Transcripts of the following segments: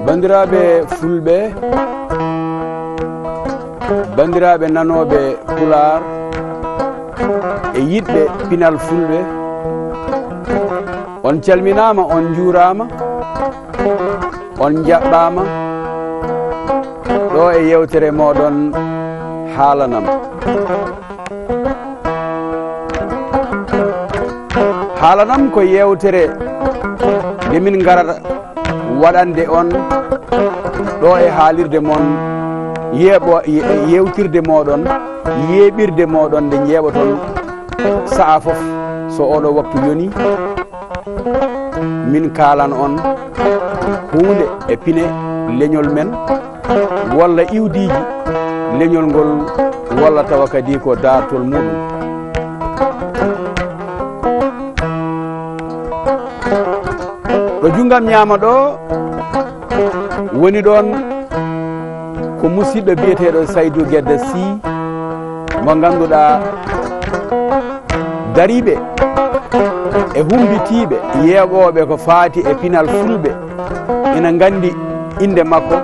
bandiraɓe fulɓe, bandiraɓe nanoɓe pular e yiɗɓe pinal fulɓe, on calminama, on juurama, on jaɓɓama ɗo e yewtere moɗon haalanam. Haalanam ko yewtere nde min garata waɗande on ɗo e haalirde mon yewtirde moɗon, yeɓirde moɗon nde jeeɓoton sa'a fof so oɗo waktu yoni. Min kaalan on hunde e pine leñol men walla iwdiji leñol ngol, walla tawa kadi ko dartol muɗum. ɗo junggam ñaama ɗo woni ɗon ko musidɗo biyeteɗo Saydou Guedda Sy mo ganduɗa dariɓe e humbitiɓe yeeɓoɓe ko faati e pinal fulɓe ina gandi inde makko,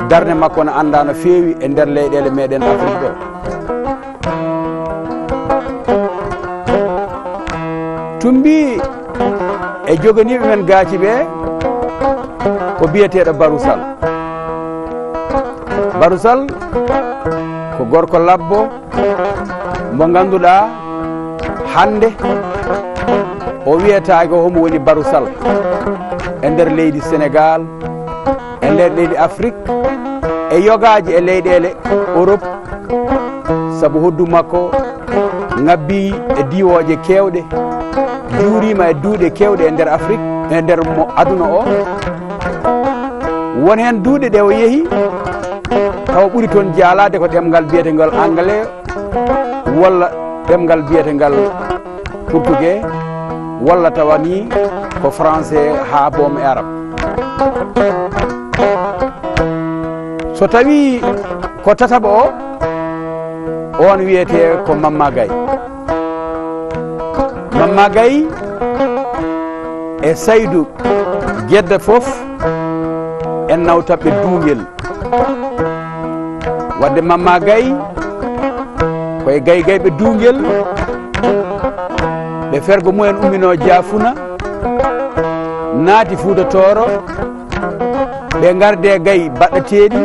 darde makko ne anda no feewi e nder leyɗele meɗen Afrique ɗo. tumbi e joganiɓe men gaaci ɓe ko biyeteɗo Barou Sall. Barou Sall ko gorko labbo mo ganduɗa hande o wiyetake homo woni Barou Sall e nder leydi Sénégal, e nder leydi Afrique, e yogaji e leyɗele Europe, saabu hoddu makko ngabbi e diwoje kewɗe, juurima e duuɗe kewɗe e nder Afrique, e nder aduna o. won hen duuɗe ɗe o yeehi taw ɓuri toon jaalade ko ɗemgal biyetegal anglais, walla ɗemgal biyetegal portugais, walla tawa ni ko français ha boom e arabe. So tawi ko tataɓa o, on wiyete ko Mamma Gaye. Mamma Gaye e Saydou Guedda fof en nawtaɓe duuŋel. wadde Mamma Gaye koye gaygayɓe duuŋel, ɓe fergo mumen ummino Diafuna, naati Fuuta Tooro, ɓe garde Gaye baɗɗateɗi,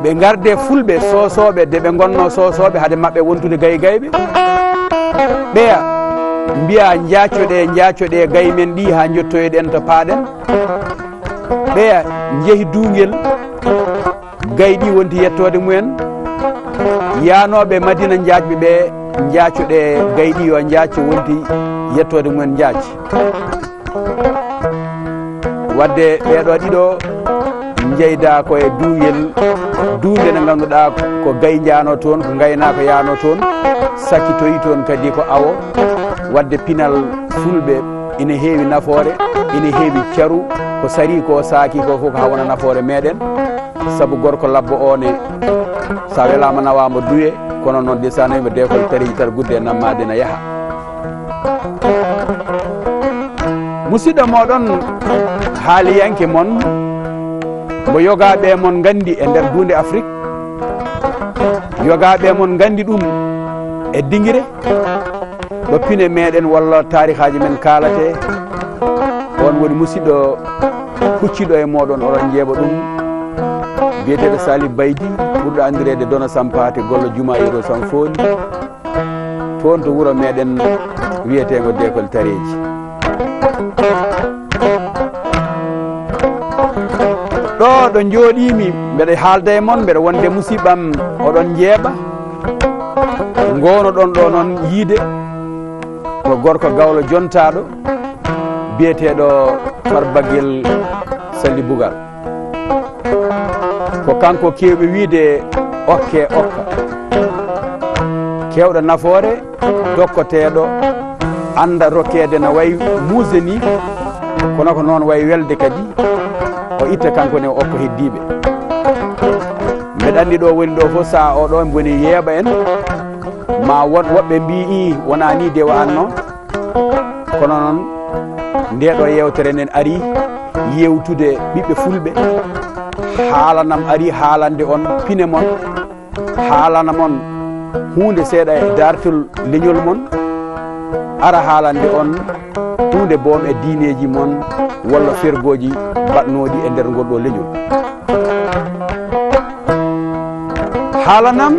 ɓe garde fulɓe sosoɓe de ɓe gonno sosoɓe haade mabɓe wontude gaygayɓe, ɓeya mbiya jaccoɗe Gaye men ɗi ha jottoyoɗen to paaɗen. ɓeya jeehi duuŋel Gaye ɗi wonti yettode mumen, yanoɓe Madina jaajɓe ɓe jaccoɗe Gaye ɗi yo jacco wonti yettode mumen jaaci. wadde ɓeɗo ɗiɗo jeyda koye duuŋel, duunde nde ganduɗa ko Gaye jano toon, ko gaynako yano toon, sakkitoyi toon kadi ko awo. wadde pinal fulɓe ina heewi nafoore, ina heewi caru, ko sari ko saaki ko fof ha wona nafoore meɗen, saabu gorko labbo one sa welama nawama duye, kono noon desanima dekol tariji tar gudde nammade na yaaha. musidɗo moɗon haaliyanke mon mo yogaɓe mon gandi e nder duunde Afrique, yogaɓe mon gandi ɗum e dinguire ɗo pine meɗen walla tarihaji men kalate. on woni musidɗo hucciɗo e moɗon, oɗon jeeɓa ɗum, biyeteɗo Salif Baydi, ɓurɗo andirede Dono Sampate Gollo Juma Yero Sanfoni, toon to wuuro meɗen wiyetego Dekol Tareji. ɗo jooɗimi mbeɗa haalda e moon, mbeɗa wonde musiɓɓam oɗon jeeɓa, ngono ɗon ɗo noon yiide ko gorko gawlo jontaɗo biyeteɗo Farbaguel Sally Bougal ko kanko kewɓe wiide okke okka kewɗo nafoore dokkoteɗo anda rokkede no wayi muuse ni kono ko noon wayi welde kadi o itta kanko ne o okko heddiɓe mbeɗa andi ɗo woni ɗo fof sa oɗo woni yeeɓa en ma woɓɓe mbi wona ni dewa anno kono noon ndeɗo yewtere nden ari yewtude ɓiɓɓe fulɓe haalanam ari haalande on pine mon haalana mon hunde seeɗa e dartol leñol mon ara haalande on hunde boom e diineji mon walla fergoji mbaɗnoɗi e nder ngol ɗo leñol haalanam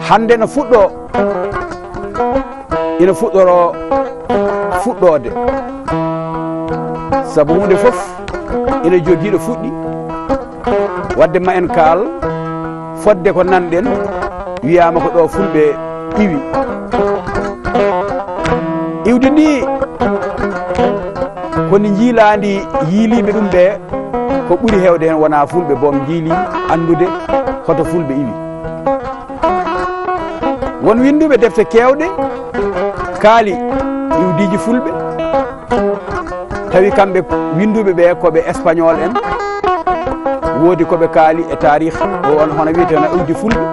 hande no fuɗɗo ina fuɗɗoro fuɗɗode saabu hunde foof ina jogiiɗo fuɗɗi wadde ma en kaal fodde ko nanɗen wiyama ko ɗo fulɓe iwi iwde ndi koni jiiladi yiiliɓe ɗum ɓe ko ɓuuri hewde hen wona fulɓe boom jiili andude hoto fulɓe iwi won winduɓe defte kewɗe kaali iwdiji fulɓe tawi kamɓe winduɓe ɓe koɓe espagnol en woodi koɓe kaali e tarih o on hono wiyeteno iwdi fulɓe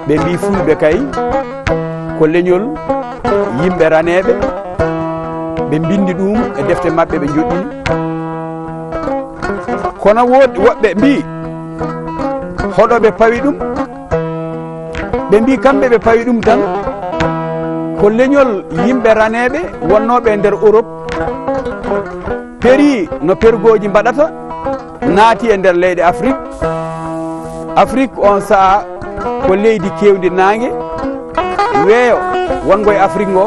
ɓe mbi fulɓe kay ko leñol yimɓe raneɓe ɓe bindi ɗum e defte mabɓe ɓe joɗɗini kono woodi woɓɓe mbi hoɗo ɓe pawi ɗum ɓe mbi kamɓe ɓe pawi ɗum tan ko leñol yimɓe raneɓe wonnoɓe nder Europe peri no pergoji mbaɗata naati e nder leyɗe Afrique on saaha ko leydi kewdi nangue weeyo wongo e Afrique ngo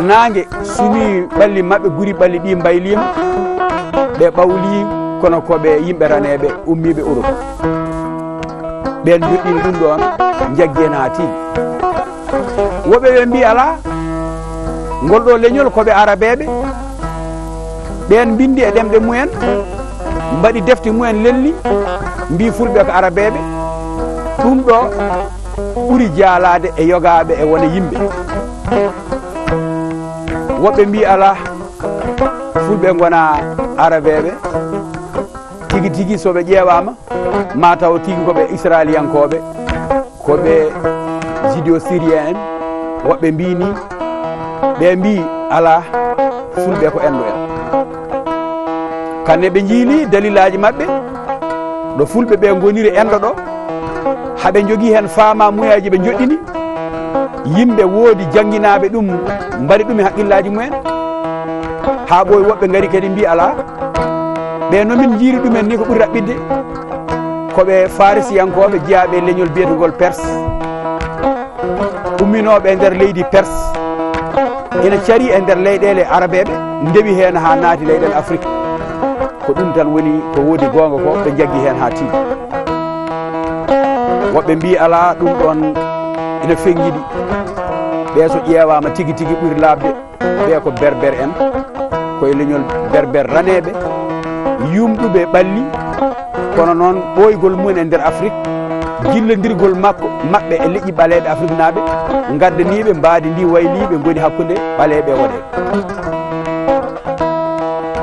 nangue sumi ɓalli mabɓe guri ɓalli ɗi mbaylima ɓe ɓawli kono koɓe yimɓe raneɓe ummiɓe Europe ɓen joɗɗini ɗum ɗon jaggen ha tigui woɓɓe ɓe mbi ala ngol ɗo leñol koɓe arabeɓe ɓen bindi e ɗemɗe mumen mbaɗi defte mumen lelli mbi fulɓe ko arabeɓe ɗum ɗo ɓuuri jaalade e yogaɓe e wona yimɓe woɓɓe mbi ala fulɓe gona arabeɓe tigui tigui soɓe ƴewama mataw tigui koɓe israéliyankoɓe koɓe judéo syrien en woɓɓe mbini ɓe mbi ala fulɓe ko enɗo en kanne ɓe jiili dalilaji mabɓe ɗo fulɓe ɓe goniri enɗo ɗo haɓe jogui hen faama muyaji ɓe joɗɗini yimɓe woodi jangguinaɓe ɗum mbaɗi ɗum e haqqillaji mumen ha ɓoyi woɓɓe gari kadi mbi ala ɓe nomin jiiri ɗumen ni ko ɓuuri raɓɓidde koɓe farisiyankoɓe jeeyaɓe leñol biyetugol perse umminoɓe e nder leydi perse ina cari e nder leyɗele arabeɓe ndewi hen ha naati leyɗele Afrique ko ɗum tan woni ko woodi gonga ko ɓe jaggi hen ha tigui woɓɓe mbi ala ɗum ɗon ina fengiɗi ɓe so ƴewama tigui tigui ɓuuri labde ɓe ko berbere en koye leñol berbere raneɓe yumɗuɓe ɓalli kono noon ɓoygol mumen e nder Afrique jillodirgol maɓɓe e leƴƴi ɓaleɓe Afrique naɓe gaddaniɓe mbaadi ndi wayliɓe goni hakkude ɓaleɓe waɗe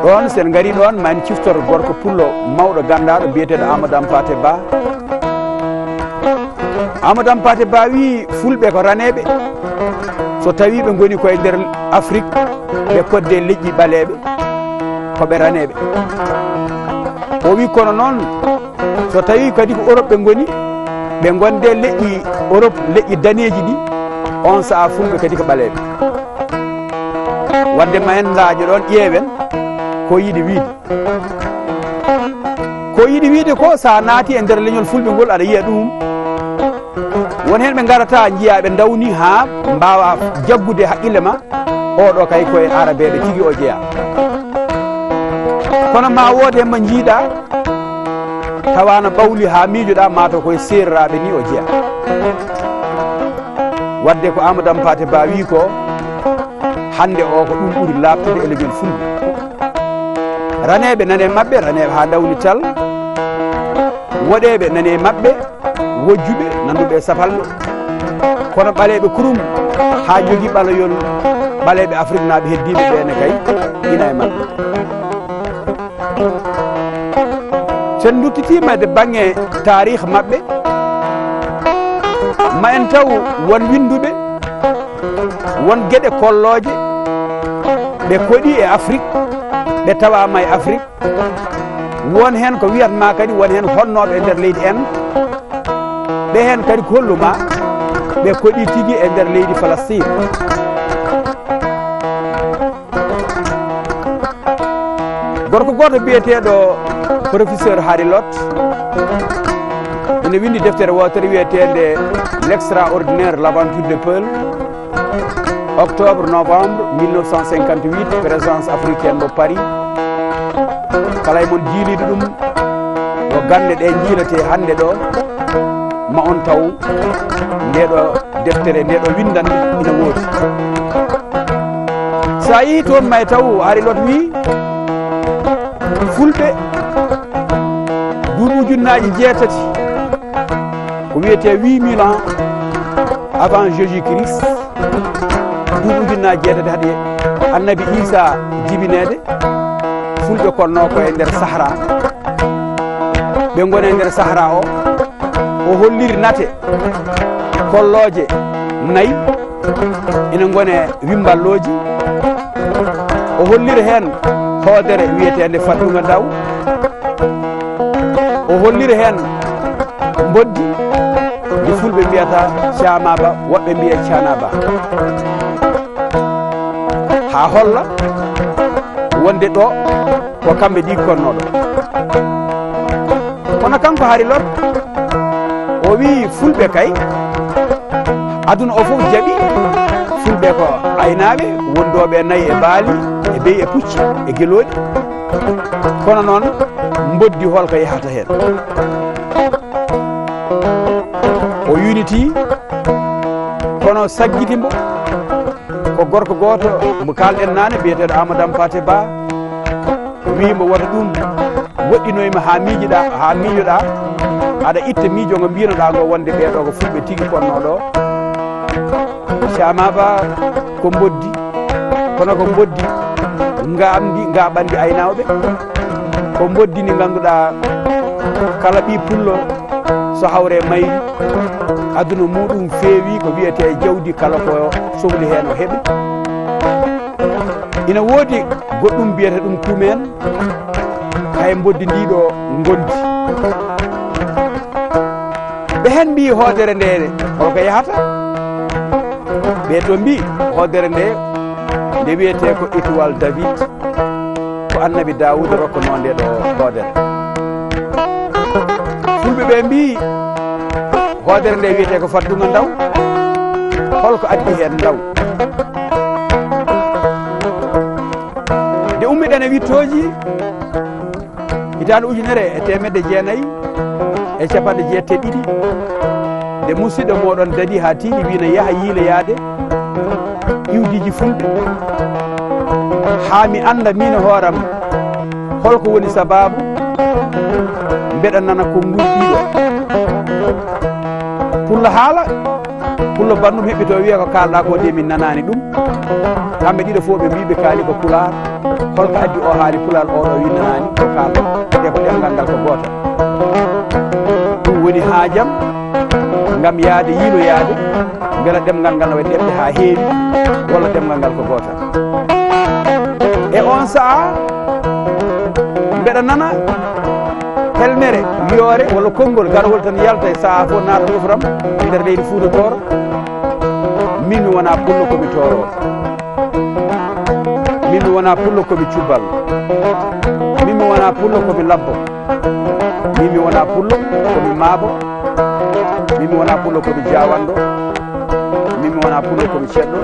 ɗon sen gari ɗon ma en ciftor gorko pullo mawɗo gandaɗo biyeteɗo Amadou Hampâté Bâ Amadou Hampâté Bâ wi fulɓe ko raneɓe so tawi ɓe goni koye nder Afrique ɓe kodde leƴƴi ɓaleɓe koɓe raneɓe o wi kono noon so tawi kadi ko Europe ɓe goni ɓe gonde leƴƴi Europe leƴƴi daneji ɗi on saaha fulɓe kadi ko ɓaleɓe wadde ma en laaƴo ɗon ƴeewen ko yiɗi wiide ko sa naati e nder leñol fulɓe ngol aɗa yiya ɗum won hen ɓe garata jiiya ɓe dawni ha mbawa jaggude haqqille ma oɗo kay koye arabeɓe tigui o jeeya kono ma woode hen mo jiiɗa tawana ɓawli ha miijoɗa mataw koye serraɓe ni o jeeya wadde ko Amadou Hampâté Bâ wi ko hande o ko ɗum ɓuri labtude e leñol fulɓe raneɓe nane mabɓe raneɓe ha dawni tal woɗeɓe nane mabɓe wojjuɓe nanduɓe sapalɓe kono ɓaleɓe kurum ha jogui ɓaloyol ɓaleɓe Afrique naɓe heddiɓe ɓene kay ina e mabɓe sen duttitima de banggue tarikh mabɓe ma en taw won winduɓe won gueɗe kolloje ɓe koɗi e Afrique ɓe tawama e Afrique won hen ko wiyatma kadi won hen honnoɓe e nder leydi en ɓe hen kadi kolluma ɓe koɗi tigui e nder leydi Palestine gorko goto biyeteɗo professeur Harry Lott ene windi deftere wotere wiyetede l'extraordinaire l'aventure de Peul octobre novembre 1958 présence africaine mo Paris kala e mon jiiliɗo ɗum ɗo gande ɗe jiilete hande ɗo ma on taw ndeɗo deftere ndeɗo windande ina woodi sa yeehi toon may taw Harry Lott wi fulɓe duuɓi ujunnaji 6 ko wiyete 8000 ans avant Jésus Christ duuɓi ujunnaji 6 haɗe annabi Isa jibinede fulɓe konno ko e nder Sahara ɓe gone e nder Sahara o holliri nate kolloje 4 ina gone wimballoji o holliri hen hoodere wiyetede Fadduga Ndaw o holliri hen boddi ndi fulɓe mbiyata Thiamaba woɓɓe mbiya Thianaba ha holla wonde ɗo ko kamɓe ɗi konnoɗo kono kanko Harry Lott o wi fulɓe kay aduna o fof jaaɓi fulɓe ko aynaɓe wondoɓe nayyi e baali e beyi e pucci e gueloɗi kono noon boddi holko yahata hen o yuniti kono sagguitimbo ko gorko goto mo kalɗen nane biyeteɗo Amadou Hampâté Bâ wimo woto ɗum woɗɗinoyima ha miijoɗa aɗa itta miijo ngo mbinoɗa ngo wonde ɓeɗo ko fulɓe tigui konnoɗo Thiamaba ko boddi kono ko boddi ngaɓandi aynawɓe ko boddi ndi ganduɗa kala ɓi pullo so hawre mayri aduna muɗum feewi ko wiyete jawdi kala ko sohli hen o heeɓi ina woodi goɗɗum biyete ɗum kumen hay boddi ndiɗo gondi ɓe hen mbi hoodere nde holko yahata ɓe to mbi hoodere nde wiyete ko étoile David ko annabi Dawuda rokkuno nde ɗo hoodere fulɓe ɓe mbi hoodere nde wiyete ko Fadduga Ndaw holko addi hen ndaw nde ummiɗen e wittoji hitande 1992 nde musidɗo moɗon dadi ha tiiɗi wino yaaha yiiloyade iwdiji fulɓe ha mi anda min hooram holko woni sababu mbeɗa nana ko gurɗiɗo pullo haala pullo bandum heɓɓito wiya ko kalɗa ko de min nanani ɗum kamɓe ɗiɗo fof ɓe mbiɓe kaali ko pular holko addi o haali pulal oɗo wi nanani ko kalɗo e ko ɗemgal ngal ko gotal ɗum woni haajam ngam yaade yiiloyade beela ɗemgal ngal waɗi ɗemɗe ha heewi walla ɗemgal ngal ko gotal e on saaha mbeɗa nana helmere wiyoore walla konngol garwol tan yalta e saaha fof naata ɗofram e nder leydi Fouta Tooro min mi wona pullo komi torowo min mi wona pullo komi cubballo min mi wona pullo komi labbo min mi wona pullo komi maabo min mi wona pullo komi jawando min mi wona pullo komi ceɗɗo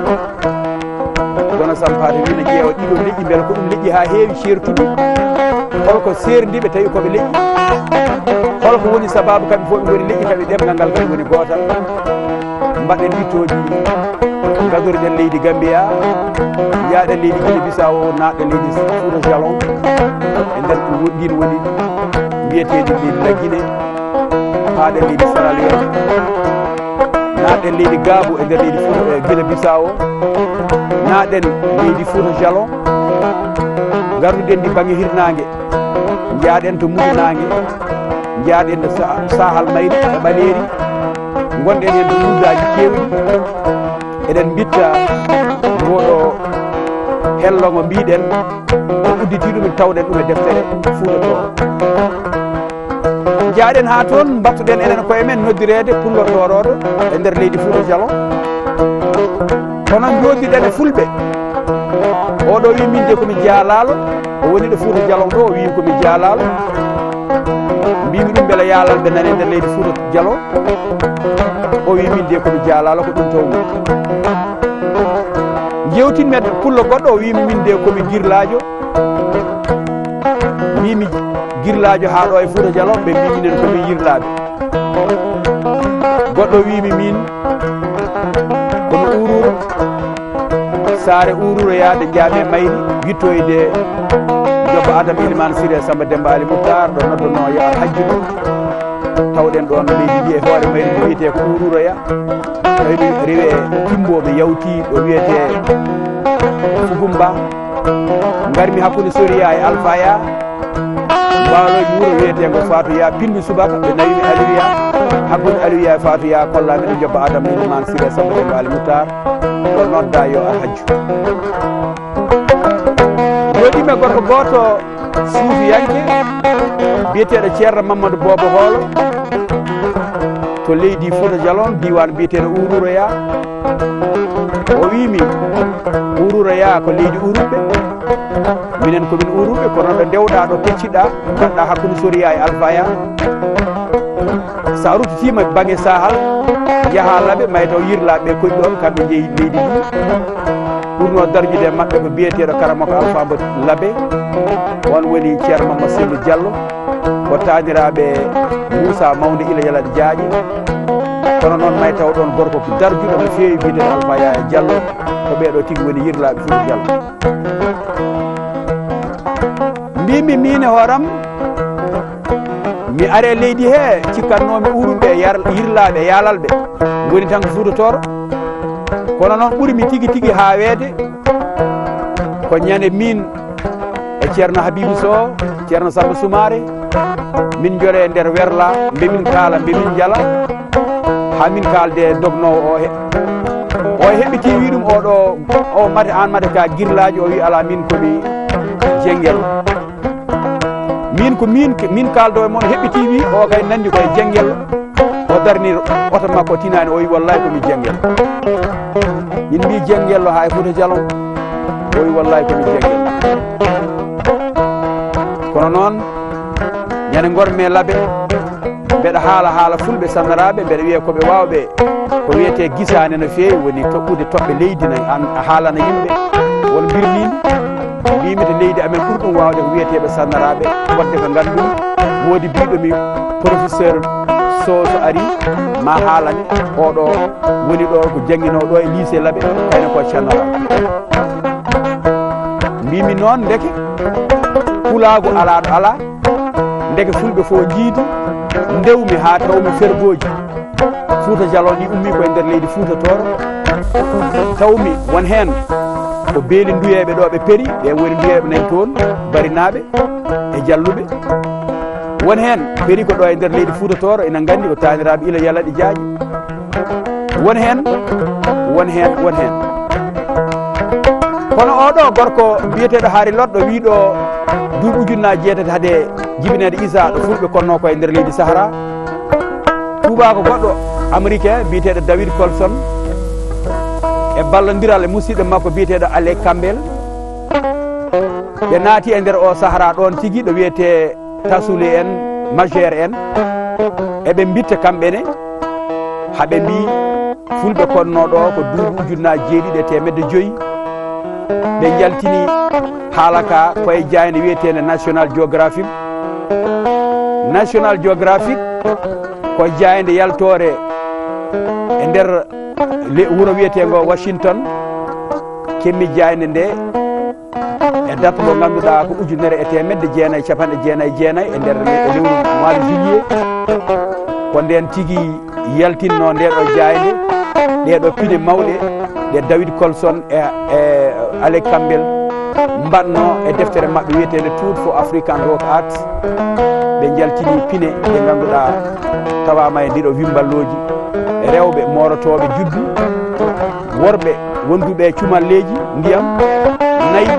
Gono Sampate wino ƴeewa ɗiɗo leƴƴi beela ko ɗum leƴƴi ha heewi ceertuɗi holko serdiɓe tawi koɓe leƴƴi holko woni sababu kamɓe fof ɓe goni leƴƴi kamɓe ɗemgal ngal kadi woni gotal mbaɗen wittoji gadoriɗen leydi Gambia yaaɗen leydi Guinée Bissau naatɗen leydi Fouta Jalon e nder ɗin woni mbiyeteɗi leydi la Guinée paaɗen leydi Sierra Leone naatɗen leydi Gabo e nder leydi Guinée Bissau naatɗen leydi Fouta Jalon garduɗen ɗi banggue hirnangue jaaɗen to Muɗinangue jaaɗen to Sahal Mayri e Ɓaleri gonɗen hen to uddaji kewɗi eɗen bitta ngoɗo hellogo mbiɗen o udditi ɗum tawɗen ɗum e deftere Fouta to jaaɗen ha toon battuɗen enen koye men noddirede pullo toroɗo e nder leydi Fouta Jalon kono joddiɗen e fulɓe oɗo wi min de komi jaalalo o woni ɗo Fouta Jalon ɗo o wi komi jaalalo mbimi ɗum beele yaalalɓe nani e nder leydi Fouta Jalon o wi min de komi jaalalo ko ɗum tawmi jewtinmen pullo goɗɗo o wimi min de komi girlajo mbimi girlajo ha ɗo e Fouta Jalon ɓe mbi minen komi yirlaɓe goɗɗo wimi min komi ururo saare ururo yaade jaame mayri wittoyde jobba Adama Ilimane Siré Samba Demba Ali Moutar ɗo noddono yo hajju ɗum tawɗen ɗon leydi ndi e hoore mayri ndi wiyete ko ururoya tawi rewe timboɓe yawti ɗo wiyete Fugumba garmi hakkude Soria e Alfaya mbawloji wuuro wiyetego Fatuya pindu subaka ɓe nawimi Aliouya hakkude Aliouya e Fatuya kollami ɗo jobba Adama Ilimane Siré Samba Demba Ali Moutar ɗo nodda yo a hajju joɗime gorko goto suufiyanke biyeteɗo ceerno Mamadou Bobo Hoolo to leydi Fouta Jalon diwan biyeteɗo Ururoya o wimi Ururoya ko leydi uruɓe minen komin uruɓe kono ɗo dewɗa ɗo pecciɗa gadɗa hakkude Soria e Alfaya sa ruttitima banggue Sahal jaaha Laɓe maytaw yirlaɓe koƴi ɗon kamɓe jeeyi leydi ndi ɓurno darjude mabɓe ko biyeteɗo Karamoko Alpha Mbo Laɓe on woni ceerno Mamadou Sellou Diallo ko taniraɓe Moussa Mawde Ila Yalaɗe Diaƴe kono noon may taw ɗon gorko ko darjuɗo no fewi biyeteɗo Alpha Yaya Diallo ko ɓeɗo tigui woni yirlaɓe Fouta Diallo mbimi min e hooram mi are leydi he cikkannomi uruɓe yirlaɓe yaalalɓe goni tan ko Fouta Toro kono noon ɓuurimi tigui tigui ha weede ko ñande min e ceerno Habibou Sow ceerno Samba Soumaré min jole nder werla mbemin kaala mbemin jala ha min kalde dognowo o heɓiti wi ɗum oɗo o mate an mate ka girlaji o wi ala min komi jenguel min ko min kaldo e moon heɓiti wi o kay nandi koye jenguel o darni oto makko tinani o wi wallahi komi jenguel min mbi jenguello ha e Fouta Jalon o wi wallahi komi jenguel kono noon ñande gorme Laɓe mbeɗa haala fulɓe sannaraɓe mbeɗa wiya koɓe wawɓe ko wiyete guisane no fewi woni toɓɓude toɓɓe leydi a haalana yimɓe won birnimi mbimi to leydi amen ɓuuri ɗum wawde ko wiyeteɓe sannaraɓe wadde ko ganduɗum woodi biɗomi professeur so ari ma haalane oɗo woni ɗo ko jangguino ɗo e lycée Laɓe kayne ko cannaraɓe mbimi noon ndeke pulago ala ɗo ala ndeke fulɓe fo jiidi ndewmi ha tawmi fergoji Fouta Jalon ɗi ummi koye nder leydi Fouta Toro tawmi won hen ko beeli nduyeɓe ɗo ɓe peeri ɓe woni nduyeɓe nani toon barinaɓe e jalluɓe won hen peeri ko ɗo e nder leydi Fouta Toro ina gandi ko taniraɓe Ila Yalaɗe Diaƴe won hen kono oɗo gorko biyeteɗo Haari Lodɗo wiɗo duuɓi ujunnaje jeetati haade jibinede Issa ɗo fulɓe konno koye nder leydi Sahara tubako goɗɗo américain biyeteɗo David Colson e ballodiral e musidɗo makko biyeteɗo Ale Campbell ɓe naati e nder o Sahara ɗon tigui ɗo wiyete Tassouli en Majeur en eɓe bitta kamɓene haɓe mbi fulɓe konno ɗo ko duuɓi ujunnaje 750 ɓe jaltini haala ka koye jayde wiyetede National Geographic ko jayde yaltore e nder wuro wiyetego Washington kemmi jayde nde e date mo ganduɗa ko 1999 e nder lewru mois de juillet ko nden tigui yaltinno ndeɗo jayde ɗeɗo pine mawɗe ɗe David Colson e Alec Campbell mbanno e deftere mabɓe wiyetede Tour for African Rock Art ɓe jaltini pine ɗe ganduɗa tawama e ndiɗo wimballoji rewɓe morotoɓe juddu worɓe wonduɓe cumalleji ndiyam nayyi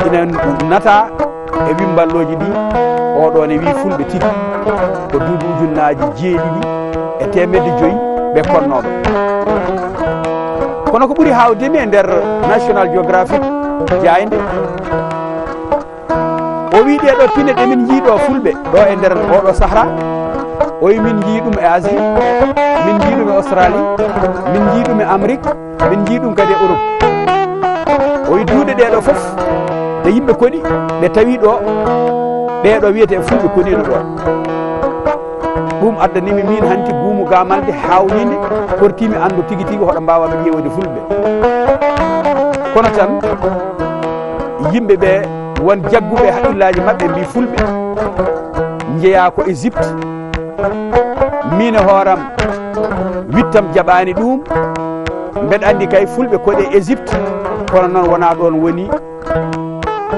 ina nata e wimballoji ɗi oɗo ne wi fulɓe tigi ko duuɓi ujunnaji 7,500 ɓe konnoɓe kono ko ɓuuri hawdemi e nder National Geographic jayde o wi ɗeɗo pine ɗe min jiiɗo fulɓe ɗo e nder oɗo sahara o wi min jii ɗum e Asie min jii ɗum e Australie min jii ɗum e Amérique min jii ɗum kadi e Europe o wi duuɗe ɗeɗo foof ɗe yimɓe koɗi ɓe tawi ɗo ɓeɗo wiyete fulɓe koɗino ɗo ɗum addanimi min hanti guumu gamalde hawnide portimi andu tigui tigui hoɗo mbawaɓe ƴewde fulɓe kono tan yimɓe ɓe won jagguɓe haqqillaji mabɓe mbi fulɓe jeeya ko Égypte min e hooram wittam jaɓani ɗum mbeɗa andi kay fulɓe koɗe Égypte kono noon wona ɗon woni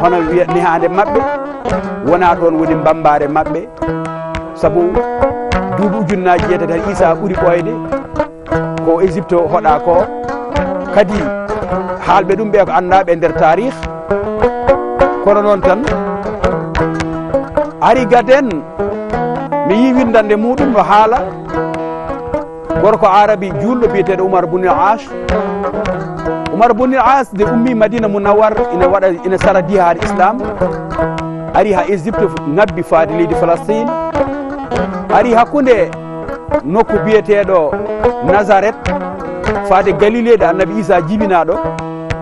hono wiya nihande mabɓe wona ɗon woni bambare mabɓe saabu duuɓi ujunnaji 7 tan Isa ɓuuri ɓoyde ko Égypte hoɗa ko kadi haalɓe ɗum ɓe ko andaɓe e nder tarih kono noon tan ari gaden mi yi windande muɗum no haala gorko arabi julɗo biyeteɗo Oumar Bounil Ash Oumar Bounil Ash de ummi Madina Munawwar ina sara dihaade islam ari ha Égypte ngabbi faade leydi Palestine ari hakkunde nokku biyeteɗo Nazareth faade Galilée de annabi Isa jibinaɗo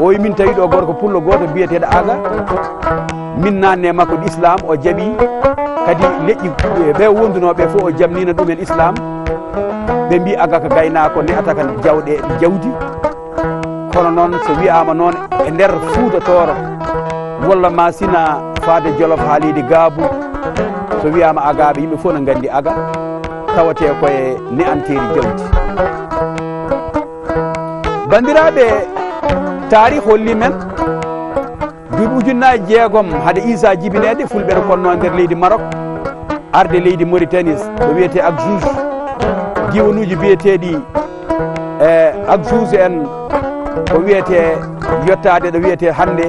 o wi min tawi ɗo gorko pullo goto biyeteɗo Aga min nanne makko d' islam o jaaɓi kadi leƴƴi ɓe wondunoɓe fof o jamnino ɗumen islam ɓe mbi Aga ko gaynako ne ataka jawdi kono noon so wiyama noon e nder Fuuta Tooro walla Masina faade Jolof haalide Gaabu so wiyama Agaɓe yimɓe fof ne gandi Aga tawate koye ne'anteri jawdi bandiraɓe taarih holli men duuɓi ujunnaji 6 haade Isa jibinede fulɓe no konno nder leydi Maroc arde leydi Mauritanie ɗo wiyete Akjouj diwanuji biyeteɗi Akjouj en ko wiyete yettade ɗo wiyete hande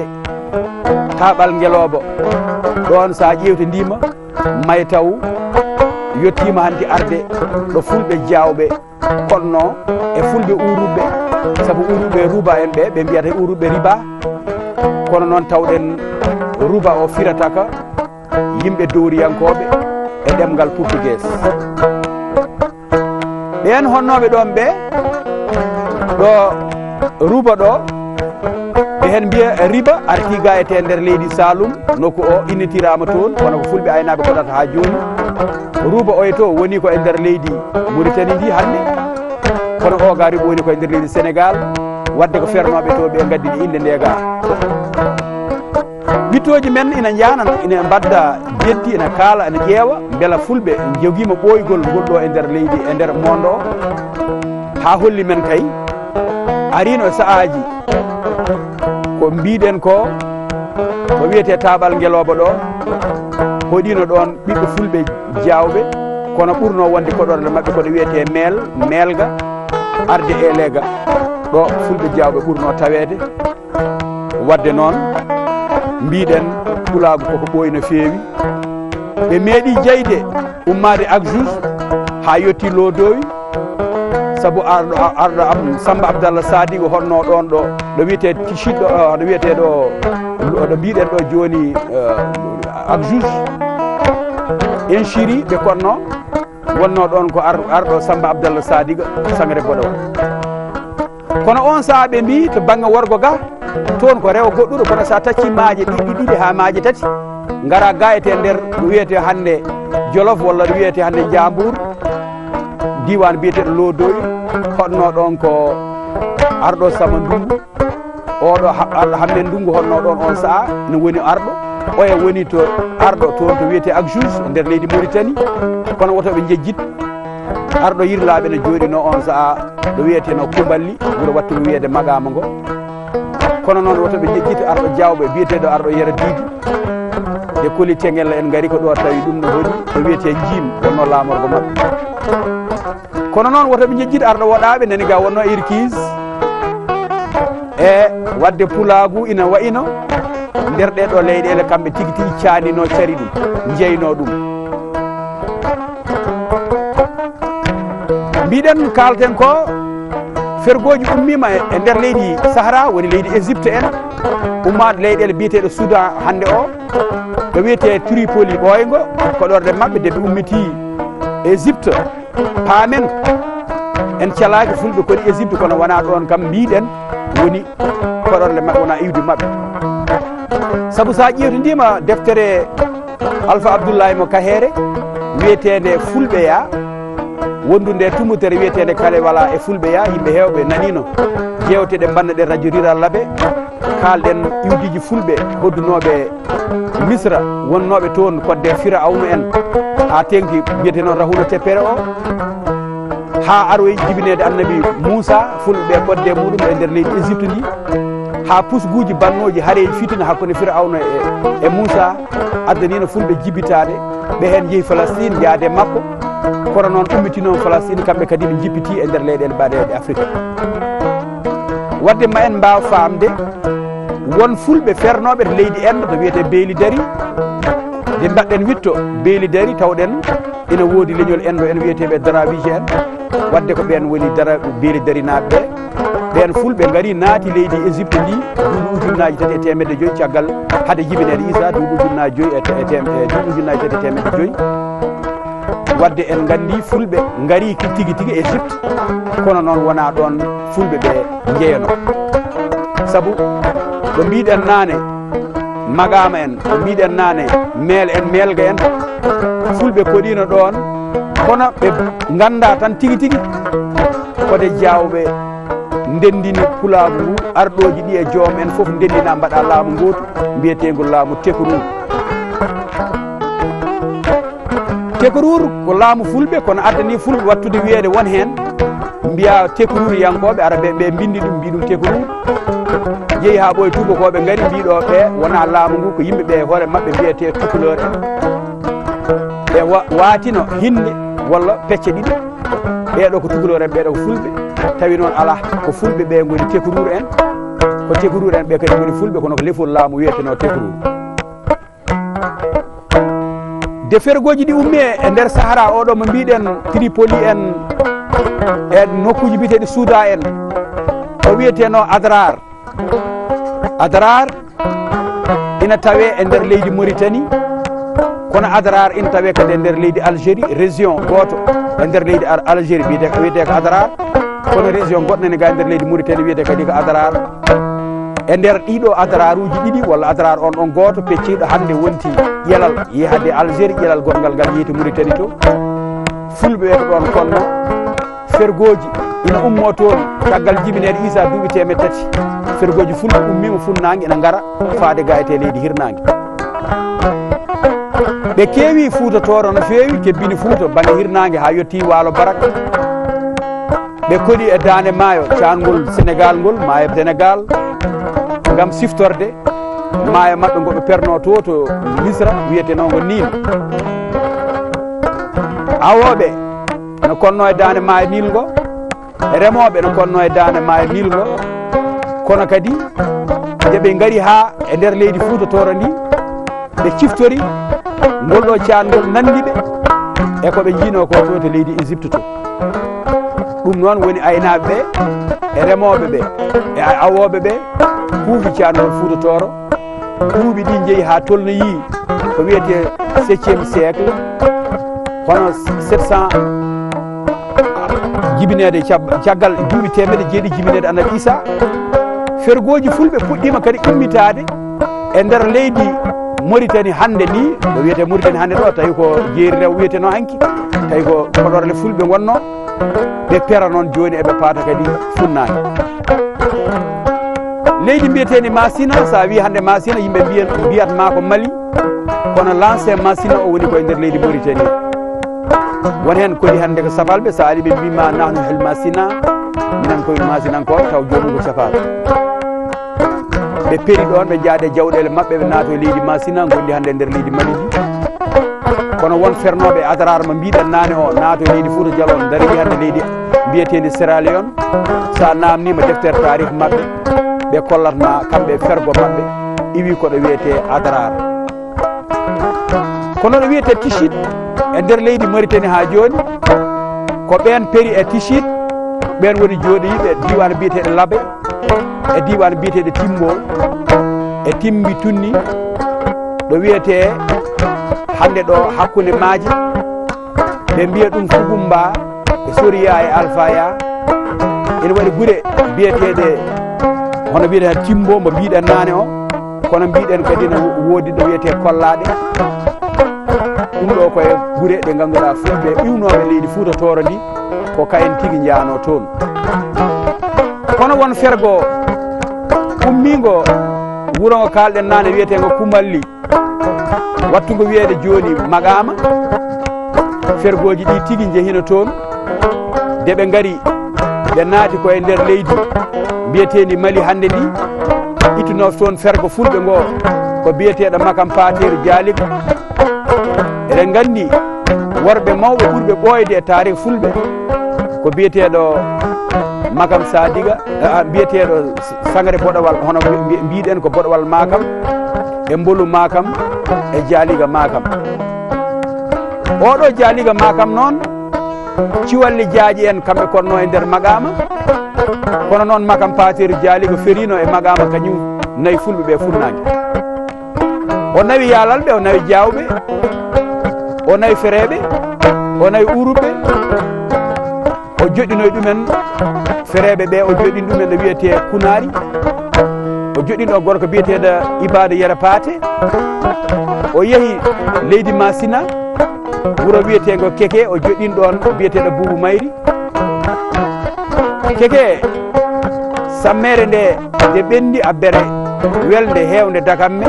Taaɓal Ngeloba ɗon sa ƴewte ndima may taw yettima hanti arde ɗo fulɓe jawɓe konno e fulɓe uruɓe saabu uruɓe ruba en ɓe mbiyata uruɓe riba kono noon tawɗen ruba o firataka yimɓe dowriyankoɓe e ɗemgal portugais ɓen honnoɓe ɗon ɓe ɗo ruba ɗo ɓe hen mbiya riba arti ga ete nder leydi Saloum nokku o innitirama toon kono ko fulɓe aynaɓe koɗata ha joni ruba oye to woni ko e nder leydi Mauritanie ndi hande kono o ga riba woni ko e nder leydi Sénégal wadde ko fernoɓe to ɓe gaddini inde nde ga wittoji men ina janan ina mbadda jeddi ina kaala ina ƴeewa beela fulɓe joguima ɓoygol ngol ɗo e nder leydi e nder monde o ha holli men kay arino e saahaji ko mbiɗen ko wiyete Taaɓal Ngeloba ɗo hoɗino ɗon ɓiɓɓe fulɓe jawɓe kono ɓurno wonde koɗorɗe mabɓe koɗo wiyete melga arde elega ɗo fulɓe jawɓe ɓurno tawede wadde noon mbiɗen ɓulagu koko ɓooyi no feewi ɓe meeɗi jeyde ummade Akjouj ha yetti Lodowi saabu arɗo Samba Abdallah Sadigo honno ɗon ɗo wiyete Tichiɗɗo ɗo wiyeteɗo ɗo mbiɗen ɗo joni Akjouj en ciri ɓe konno wonno ɗon ko arɗo Samba Abdallah Sadiga Sangre Boɗo kono on saaha ɓe mbi to banggue worgo ga toon ko rewo goɗɗuɗo kono sa tacci maaje ɗiɗi ha maaje tati gara ga ete nder ɗo wiyete hande Jolof walla ɗo wiyete hande Jambour diwan biyeteɗo Lodoyi honno ɗon ko arɗo sama ndungu oɗo hande ndungu honno ɗon on saaha ne woni arɗo oya woni to arɗo toon to wiyete Agjouz e nder leydi Mauritanie kono wotoɓe jejjit arɗo yirlaɓe ne jooɗino on saaha ɗo wiyeteno Koumballi wuuro wattu wiyede Magama ngo kono noon wotoɓe jejjit arɗo jawɓe biyeteɗo arɗo Yero Didi e Koli Tengel en gari ko ɗo tawi ɗum no honi ɗo wiyete Jim wonno lamorgo mabɓe kono noon wotoɓe jejjit arɗo woɗaɓe nani ga wonno Irkise e wadde pulagu ina wayino nder ɗeɗo leyɗele kamɓe tigui tigui canino cari ɗum jeyno ɗum mbiɗen kalten ko fergoji ummima e nder leydi Sahara woni leydi Égypte en ummaɗo leyɗele biyeteɗo Soudan hande o ɗo wiyete Tripoli ɓoygo koɗorde mabɓe deɓe ummiti Égypte paamen en calaki fulɓe koni Égypte kono wona ɗon kam mbiɗen woni koɗorle mabɓe wona iwdi mabɓe saabu sa ƴewtodima deftere Alpha Abdoulaye mo Kahere wiyetede Fulɓeya wondude tumutere wiyetede Kale Wala e Fulɓeya yimɓe hewɓe nanino jewteɗe banneɗe radio rural laɓe kalɗen iwdiji fulɓe hoddunoɓe Misra wonnoɓe toon kodde Firawnu en ha tengti biyete noon Rahuna Teppere o ha aroy jibinede annabi Moussa fulɓe kodde muɗum e nder leydi Égypte ndi ha pusguji bannoji haareji fitina hakkude Firawna e Moussa addanino fulɓe jibitade ɓe hen jeehi Palestine yaade makko kono noon ummitinon Palestine kamɓe kadi ɓe jippiti e nder leyɗele mbaɗeɗe Afrique wadde ma en mbaw famde won fulɓe fernoɓe to leydi Inde to wiyete Beeli Dari nde mbaɗɗen witto Beeli Dari tawɗen ina woodi leñol endo en wiyeteɓe Darawije en wadde ko ɓen woni Beeli Dari naɓe ɓen fulɓe gari naati leydi Égypte ndi duuɓi ujunnaji 3 e temedde 5 caggal haade jibinede Isa duuɓi ujunnaji 5 duuɓi ujunnaji 3 e temedde 5 wadde en gandi fulɓe gari tigui tigui Égypte kono noon wona ɗon fulɓe ɓe jeeyano saabu ɗo mbiɗen nane Magama en ɗo mbiɗen nane Meel en Melga en fulɓe koɗino ɗon kono ɓe ganda tan tigui tigui kode jawɓe ndendini pulagu ngu arɗoji ɗi e joom en foof ndendina mbaɗa laamu gotu mbiyetegu laamu Tekruur Tekruur ko laamu fulɓe kono addani fulɓe wattude wiyede won hen mbiya Tekruur yankoɓe ara ɓe bindi ɗum mbi ɗum Tekruur jeeyi ha ɓoye tubakoɓe gari mbiɗo ɓe wona laamu ngu ko yimɓeɓe hoore mabɓe mbiyete Tukuleur en ɓe watino hinde walla pecce ɗiɗi ɓeɗo ko Tukuleur en ɓeɗo ko fulɓe tawi noon ala ko fulɓe ɓe goni Tekruur en ko Tekruur en ɓe kadi goni fulɓe kono ko lefol laamu wiyeteno Tekruur de fergoji ɗi ummi e nder Sahara oɗo mo mbiɗen Tripoli en e nokkuji biteɗi Soudan en o wiyeteno Adrar ina tawe e nder leydi Mauritanie kono Adrar ina tawe kadi e nder leydi Algérie région goto e nder leydi Algérie wiyete ko Adrar kono région goɗɗo nene ga e nder leydi Mauritanie wiyete kadi ko Adrar e nder ɗiɗo Adrar uji ɗiɗi walla Adrar on ɗon goto pecciɗo hande wonti ƴelal yihade Algérie ƴelal gongal ngal yiiti Mauritanie to fulɓe ɓe ko ɗon konno fergoji ina ummo toon caggal jibinede Isa duuɓi 3 fergoji fulɓe ummima funnague ina gara faade ga ete leydi Hirnague ɓe keewi Fouta Tooro no feewi kebbini Fouta banggue Hirnague ha yetti Waalo Barak ɓe koɗi e dande maayo cangol Sénégal ngol maayo Sénégal gam siftorde maayo mabɓe ngoɓe perno to Misra wiyetenongo Nil awoɓe no konno e dande maayo Nil ngo remoɓe no konno e dande maayo Nil ngo kono kadi deɓe gari ha e nder leydi Fouta Tooro ndi ɓe ciftori ngol ɗo cangol nandiɓe e koɓe jiino ko to leydi Égypte to ɗum noon woni aynaɓe ɓe e remoɓe ɓe e awoɓe ɓe huufi cangol Fouta Tooro duuɓi ɗi jeeyi ha tolnoyi ko wiyete 7e siècle hono 700 jibinede caggal duuɓi 100 jibinede annabi Isa fergoji fulɓe puɗɗima kadi ummitade e nder leydi Mauritanie hande ni ɗo wiyete Mauritanie hande ɗo tawi ko jeeri rew wiyeteno hanki tawi ko koɗorle fulɓe gonno ɓe pera noon joni eɓe paata kadi funnaki leydi mbiyetedi Masina sa wi hande Masina yimɓe mbiyatma ko Mali kono l'ancien Masina o woni koye nder leydi Mauritanie won hen kodi hande ko safalɓe sa ari ɓe mbima nahnu hel Masina minen koye masinankoɓe taw jomum ko safal ɓe peeri ɗon ɓe jaade jawɗele mabɓe ɓe naato leydi Masina gondi hande nder leydi Mali ndi kono won fernoɓe Adrar mo mbiɗen nane o naato leydi Fouta Djallon dari hande leydi mbiyetedi Sierra Leone sa namnima deftere tarih mabɓe ɓe kollatma kamɓe fergo mabɓe iwi koɗo wiyete Adrar kono ɗo wiyete Tichit e nder leydi Mauritanie ha joni ko ɓen peeri e Tichit ɓen woni jooɗiɓe diwan biyeteɗe Labe e diwan biyeteɗe Timbo e Timbi Tunni ɗo wiyete hande ɗo hakkude maaje ɓe mbiya ɗum Fugumba e Soria e Alfaya ene waɗi guure biyeteɗe hono wiyete Timbo mo mbiɗen nane o kono mbiɗen kadi ne woodi ɗo wiyete Kollaɗe ɗum ɗo koye guure ɗe ganduɗa fulɓe ƴiwnoɓe leydi Fouta Tooro ndi ko kayen tigui jano toon kono won fergo ummigo wuuro ngo kalɗen nane wiyetego Kumalli wattugo wiyede joni Magama fergoji ɗi tigui jehino toon deɓe gaari ɓe naati koye nder leydi mbiyetendi Mali hande ndi ittunof toon fergo fulɓe ngo ko biyeteɗo Makam Pateru Dialigo eɗen gandi worɓe mawɓe ɓurɓe ɓoyde e taarih fulɓe ko biyeteɗo Makam Sadiga biyeteɗo Sangare Boɗowal hono mbiɗen ko Boɗowal Makam e Mbolu Makam e Dialiga Makam oɗo Dialiga Makam noon ciwalli jaaji en kamɓe konno e nder Magama kono noon Makam Pateru Dialigo ferino e Magama kañum nayi fulɓe ɓe funnaki o nawi Yalalɓe o nawi Diawɓe o nawi Fereɓe o nawi Uruɓe o joɗɗinoy ɗumen Fereɓe ɓe o joɗɗini ɗumen ɗo wiyete Kunari o joɗɗino gorko biyeteɗo Ibada Yero Paate o yeehi leydi Masina wuuro wiyetego Keke o joɗɗini ɗon biyeteɗo Boubou Mayri Keke sammere nde ɓendi abbere welde hewde dakamme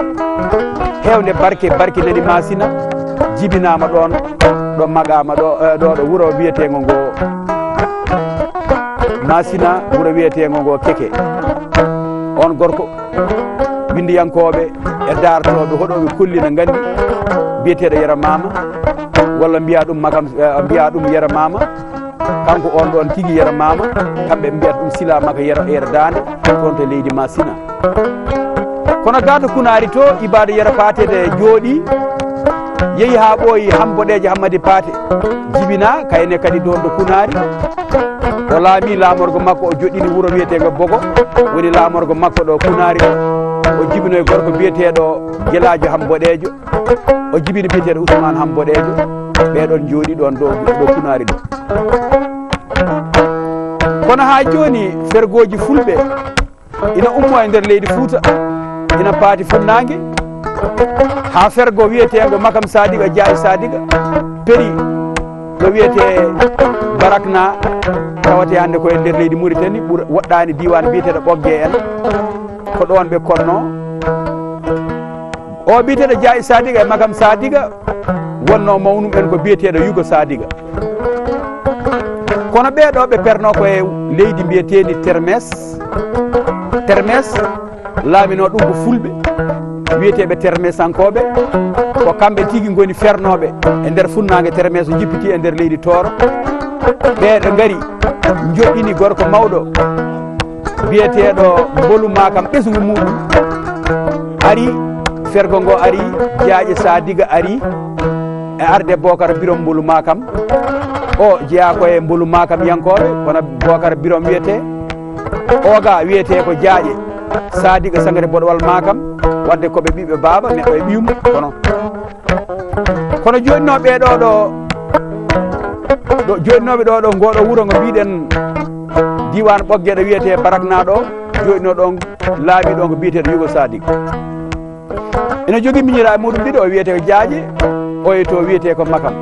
hewde barke nani Masina jibinama ɗon ɗo Magama ɗo wuuro wiyetego ngo Masina wuuro wiyetego ngo Keke on gorko windiyankoɓe e dartoɓe hoɗoɓe kollina gandi biyeteɗo Yero Mama walla mbiya ɗum Yero Mama kanko on ɗon tigui Yero Mama kamɓe mbiyata ɗum Sila Maka Yero Dande toon to leydi Masina kono gato Kunari to Ibada Yero Patede jooɗi yeehi ha ɓooyi Hamboɗejo Hammadi Paate jibina kayne kadi ɗon ɗo Kunari o laami laamorgo makko o joɗɗini wuuro wiyetego Bogo woni laamorgo makko ɗo Kunari o jibinoye gorko biyeteɗo Guelajo Hamboɗejo o jibini biyeteɗo Ousmane Hamboɗejo ɓeɗon jooɗi ɗon ɗo Kunari ɗo kono ha joni fergoji fulɓe ina ummo e nder leydi Fouta ina paati funnague ha fergo wiyetego Makam Sadiga Diaye Sadiga peeri ɗo wiyete Barakna tawate hande koye nder leydi Mauritanie woɗɗani diwan biyeteɗo Ɓogge en ko ɗon ɓe konno o biyeteɗo Diaye Sadiga e Makam Sadiga wonno mawnum en ko biyeteɗo Yugo Sadiga kono ɓeɗo ɓe perno koye leydi mbiyetedi Termes laamino ɗum ko fulɓe wiyeteɓe termesankoɓe ko kamɓe tigui goni fernoɓe e nder funnague Termes o jippiti e nder leydi Tooro ɓeɗo gaari joɗɗini gorko mawɗo biyeteɗo Mbolu Makam ɓesgu muɗum ari fergo ngo ari Diaƴe Sadiga ari e arde Bocar Birom Mbolu Makam o jeeya koye Mbolu Makam yankoɓe kono Bocar Birom wiyete oga wiyete ko Diaƴe Sadiga Sangare Boɗowal Makam wadde koɓe ɓiɓe baaba neɗɗo e ɓiyum kono joɗinoɓe ɗo ngoɗo wuuro ngo mbiɗen diwan Ɓogge ɗo wiyete Barakna ɗo joɗino ɗon laaɓi ɗo ko biyeteɗo Yugo Sadiga ene jogui miñiraɓe muɗum ɗiɗo o wiyete ko Diaƴe o to wiyete ko Makam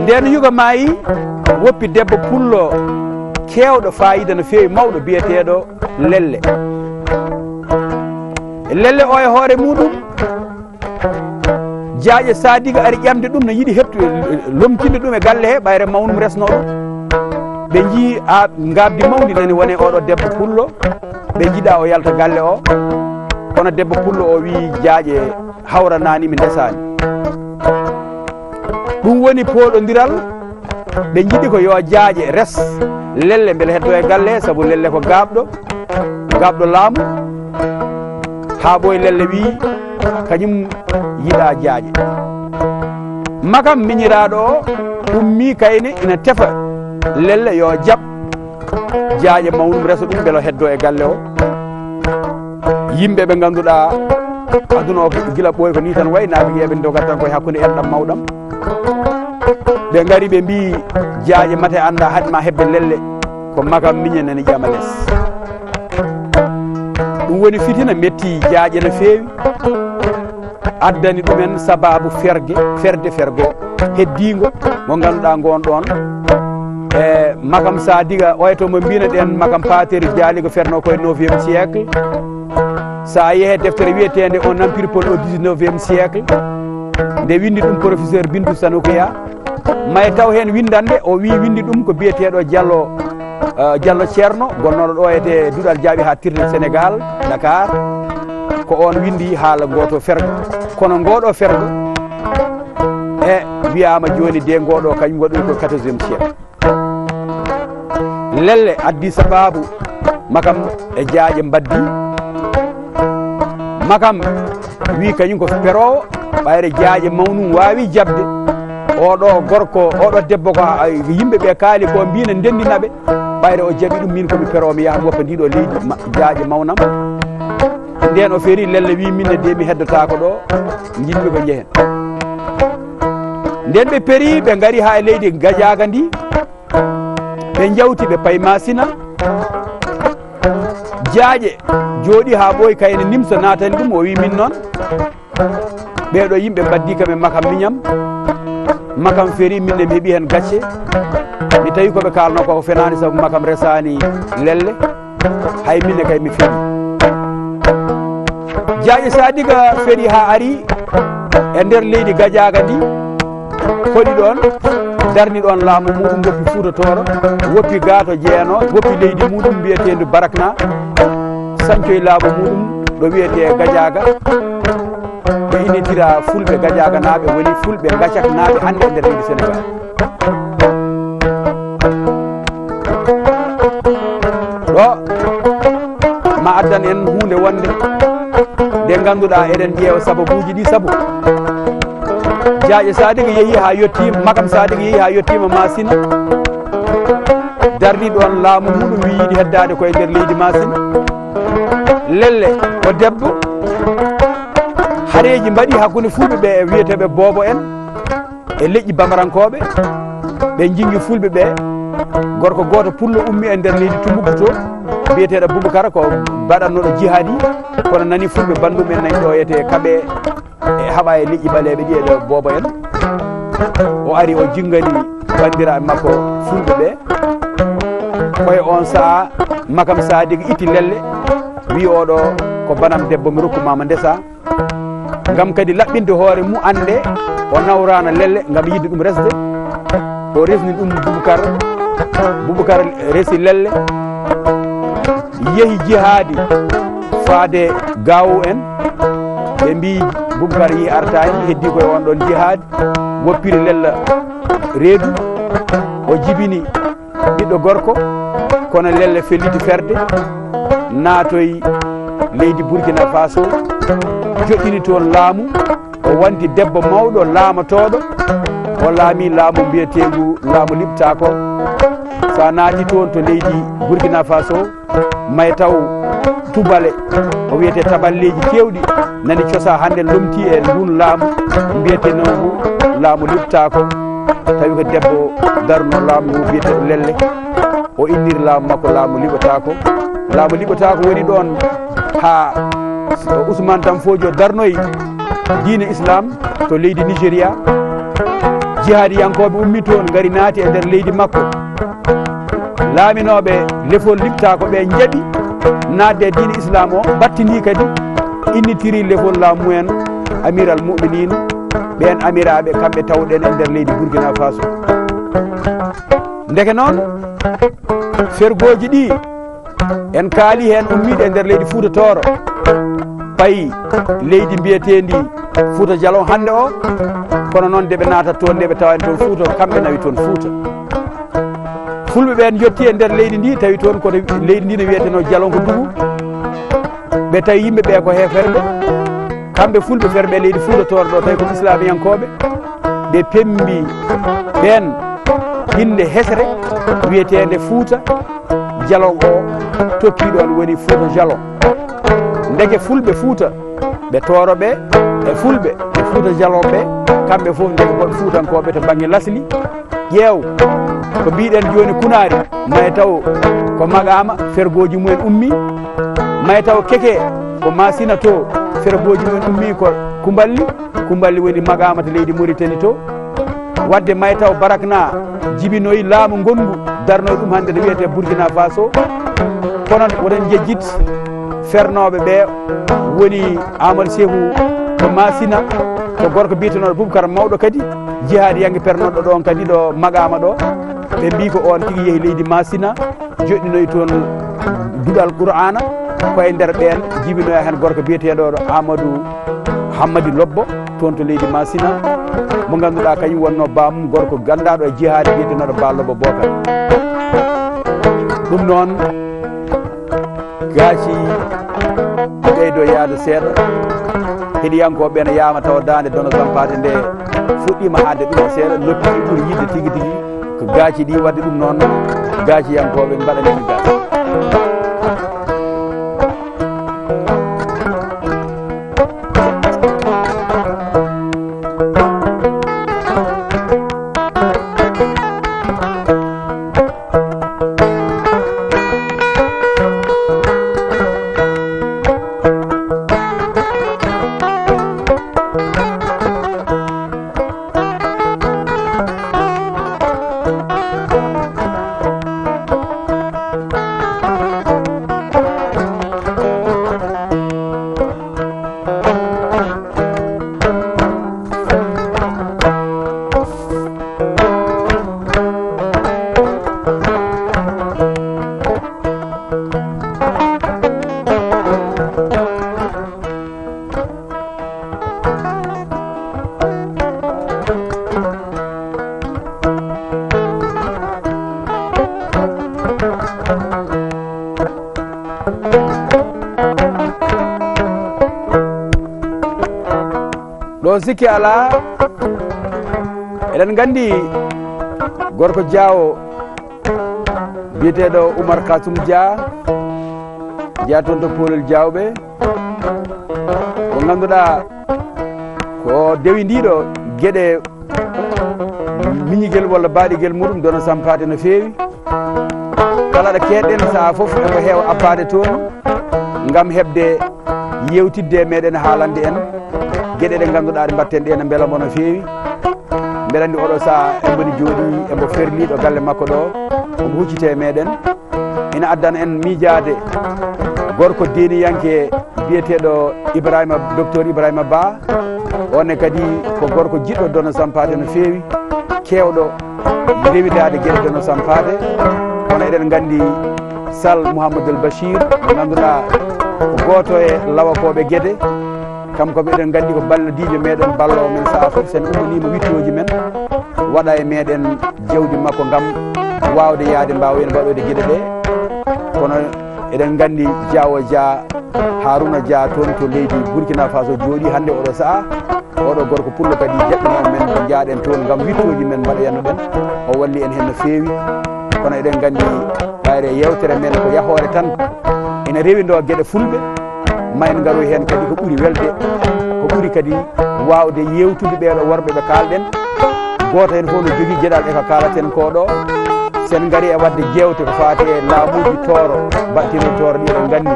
nden Yugo maayi woppi debbo pullo kewɗo fayida no fewi mawɗo biyeteɗo lelle lelle o e hoore muɗum jaaƴe Sadiga ari ƴamde ɗum no yiiɗi hettu lomtinde ɗum e galle he ɓayre mawnum resno ɗum ɓe jii a ngabdi mawdi nani wone oɗo debbo pullo ɓe jiiɗa o yalta galle o kono debbo pullo o wi jaaƴe hawranani mi ndesani ɗum woni pooɗodiral ɓe jiiɗi ko yo jaaƴe res lelle beele heddo e galle he saabu lelle ko gabɗo laamu ha ɓoye lelle wi kañum yiiɗa jaaƴe makam miñiraɗo o ummi kayne ina tefa lelle yo jaab jaaƴe mawnum resa ɗum beelo heddo e galle o yimɓe ɓe ganduɗa aduna o gila ɓooy ko ni tan way naaɓe yeɓe dogat tan koye hakkude enɗam mawɗam ɓe gari ɓe mbi jaaƴe mate anda haɗma hebde lelle ko makam miñe nene ƴama less ɗum woni fitina metti jaaƴe no feewi addani ɗumen sababu ferde fergo heddigo mo ganduɗa gon ɗon e makam Sadiga oyto mo mbino ɗen makam patere jaaligo ferno koye 9e siècle sa yeehe deftere wiyetede on empire pol au 19e siècle nde windi ɗum professeur Bintou Sanoukouya may taw hen windande o wi windi ɗum ko biyeteɗo Diallo Ceerno gonnoɗo ɗo ete duɗal jaaɓi ha tirde Sénégal Dakar ko on windi haala goto fergo kono ngoɗo fergo e wiyama joni de ngoɗo kañum waɗoy ko 14e siècle lelle addi sababu makam e jaaƴe mbaddi makam wi kañum ko perowo ɓayre jaaƴe mawnum wawi jabde oɗo gorko oɗo debbo ko yimɓeɓe kaali ko mbino ndendinaɓe ɓayre o jaaɓi ɗum min komi perowo mi yaha woppa ndiɗo leydi jaaƴe mawnam nden o feeri lelle wi minne de mi heddotako ɗo jinmi ko jehen nden ɓe peeri ɓe gari ha e leydi Gadiaga ndi ɓe jawti ɓe payi Masina jaaƴe jooɗi ha ɓooyi kayne nimso natani ɗum o wi min noon ɓeɗo yimɓe mbaddi kam e makam miñam makam feeri minne mi heeɓi hen gacce mi tawi koɓe kalno ko fenani saabu makam resani lelle hay minne kay mi feeɗi jaaƴe Sadiga feeɗi ha ari e nder leydi Gadiaga ndi hoɗi ɗon darni ɗon laamu muɗum woppi Fuuta Tooro woppi Gaato Jeeno woppi leydi muɗum mbiyetedu Barakna sañcoye laamu muɗum ɗo wiyete Gadiaga ɓe innitira fulɓe Gadiaga naaɓe woni fulɓe Gacak naaɓe hande e nder leydi Sénégal ɗo ma addan en hunde wonde nde ganduɗa eɗen ƴeewa sababuji ɗi saabu jaaƴe Sadiga yeehi ha yettima makam Sadiga yeehi ha yettima Masina darni ɗon laamu muɗum wi yiiɗi heddade koye nder leydi Masina lelle ko debbo hareji mbaɗi hakkude fulɓe ɓe e wiyeteɓe Bobo en e leƴƴi Bamarankoɓe ɓe jingui fulɓe ɓe gorko goto pullo ummi e nder leydi Tumbuktu to biyeteɗo Boubacara ko baɗannoɗo jihadi kono nani fulɓe bandum en nani ɗo yete kaɓe e haɓa e leƴƴi ɓaleɓe ɗi eɗo Bobo en o ari o jingani bandiraɓe makko fulɓe ɓe koye on saaha makam Sadiga itti lelle wi oɗo ko banam debbo mi rokkumama ndesa gam kadi laɓɓinde hoore mu ande o nawrana lelle gam yidde ɗum resde o resni ɗum Boubacara resi lelle yeehi jihadi faade Gawo en ɓe mbi Boubacara yi artani heddi koye on ɗon jihadi woppiri lella reedu o jibini ɓiɗɗo gorko kono lelle felliti ferde naatoyi leydi Burkina Faso joɗɗini toon laamu o wanti debbo mawɗo laamatoɗo o laami laamu mbiyetegu laamu Libtako sa naati toon to leydi Burkina Faso may taw tubale o wiyete taballeji kewɗi nani cosa hande lomti e ndun laamu mbiyete noon laamu Libtako tawi ko debbo darno laamu ngu biyeteɗo lelle o inniri laamu makko laamu Libtako woni ɗon ha Ousmane Tan Fodio darnoyi diine islam to leydi Nigéria jihadiyankoɓe ummi toon gari naati e nder leydi makko laaminoɓe lefol lipta ko ɓe jaaɓi nadde e diine islam o battindi kadi innitiri lefol laamu mumen amir al mu'minin ɓen amiraɓe kamɓe tawɗen e nder leydi Burkina Faso ndeke noon fergoji ɗi en kaali hen ummiɗe e nder leydi Fouta Tooro payi leydi mbiyetendi Fouta Jalon hande o kono noon ndeɓe natat toon ndeɓe tawani toon Fouta kamɓe nawi toon Fouta fulɓe ɓen jotti e nder leydi ndi tawi toon koto leydi ndi no wiyeteno Jalon ko dugu ɓe tawi yimɓe ɓe ko heferɓe kamɓe fulɓe ferɓe leydi Fouta Tooro ɗo tawi ko islamiyankoɓe ɓe pembi ɓen inde hesre wiyetede Fouta Jalon o tokkiɗon woni Fouta Jalon ndeke fulɓe Fouta ɓe Tooroɓe e fulɓe e Fouta Jalon ɓe kamɓe fof ndeke koɓe Foutankoɓe to banggue lasli ƴeew ko mbiɗen joni Kunari may taw ko Magama fergoji mumen ummi may taw Keke ko Masina to fergoji mumen ummi ko Kumballi woni Magama to leydi Mauritanie to wadde may taw Barakna jibinoyi laamu gongu darnoy ɗum hande no wiyete Burkina Faso kono woɗen jejjit fernoɓe ɓe woni Amadou Sékou ko Masina ko gorko mbiyetenoɗo Boubacar mawɗo kadi jihadi yangue pernoɗo ɗon kadi ɗo Magama ɗo ɓe mbi ko on tigui yeehi leydi Masina joɗɗinoyi toon duɗal Qur'ana koye nder ɓen jibinoya hen gorko biyeteɗo Amadou Hammadi Lobbo toon to leydi Masina mo ganduɗa kañum wonno bamum gorko gandaɗo e jihadi biyetenoɗo Ba Lobbo Bocar ɗum noon gaaci ɓeydo yaade seeɗa heɗiyankoɓe ne yama taw dande Dono Sampate nde fuɗɗima hadde ɗum seeɗa loppi ɓuuri yidde tigui tigui ko gaaci ɗi wadde ɗum noon gaaci yankoɓe mbaɗanimi gaaci ɗo sikki ala eɗen gandi gorko Diawo biyeteɗo Oumar Kassoum Dia toon to Polel Diawɓe ko ganduɗa ko dewi ndiɗo gueɗe miñiguel walla baɗiguel muɗum Dono Sampate no fewi kala ɗo keɗɗen saaha foof eko heewa appade toon gam hebde yewtidde meɗen haalande en gueɗe ɗe ganduɗa ɗe mbatten ɗe ne beelamo no fewi mbeɗa andi oɗo saaha emboni jooɗi embo ferliɗo galle makko ɗo omo huccite meɗen ina addana en miijade gorko deniyanke biyeteɗo docteur Ibrahima Ba onne kadi ko gorko jiɗɗo Dono Sampate no fewi kewɗo rewidade gueɗe Dono Sampate kono eɗen gandi Sall Mouhamadoul Bachir mo ganduɗa ko goto e lawakoɓe gueɗe kanko eɗen gandi ko ballodijo meɗen ballowo men saaha foof sen ummanima wittoji men waɗa e meɗen jawdi makko gam wawde yaade mbawen mbaɗode gueɗe ɗe kono eɗen gandi Diawo Dia Harouna Dia toon to leydi Burkina Faso jooɗi hande oɗo saaha oɗo gorko pullo kadi jaɓɓino men ko jaaɗen toon gam wittoji men mbaɗoyanno ɗen o walli en hen no fewi kono eɗen gandi ɓayre yewtere men ko yahore tan ene rewindo gueɗe fulɓe ma en garoy hen kadi ko ɓuuri welde ko ɓuuri kadi wawde yewtude ɓeɗo worɓe ɓe kalɗen goto hen fof no jogui gueɗal e ko kalaten koɗo sen gaari e wadde jewte ko fati e laamuji Tooro battino Tooro ɗi eɗen gandi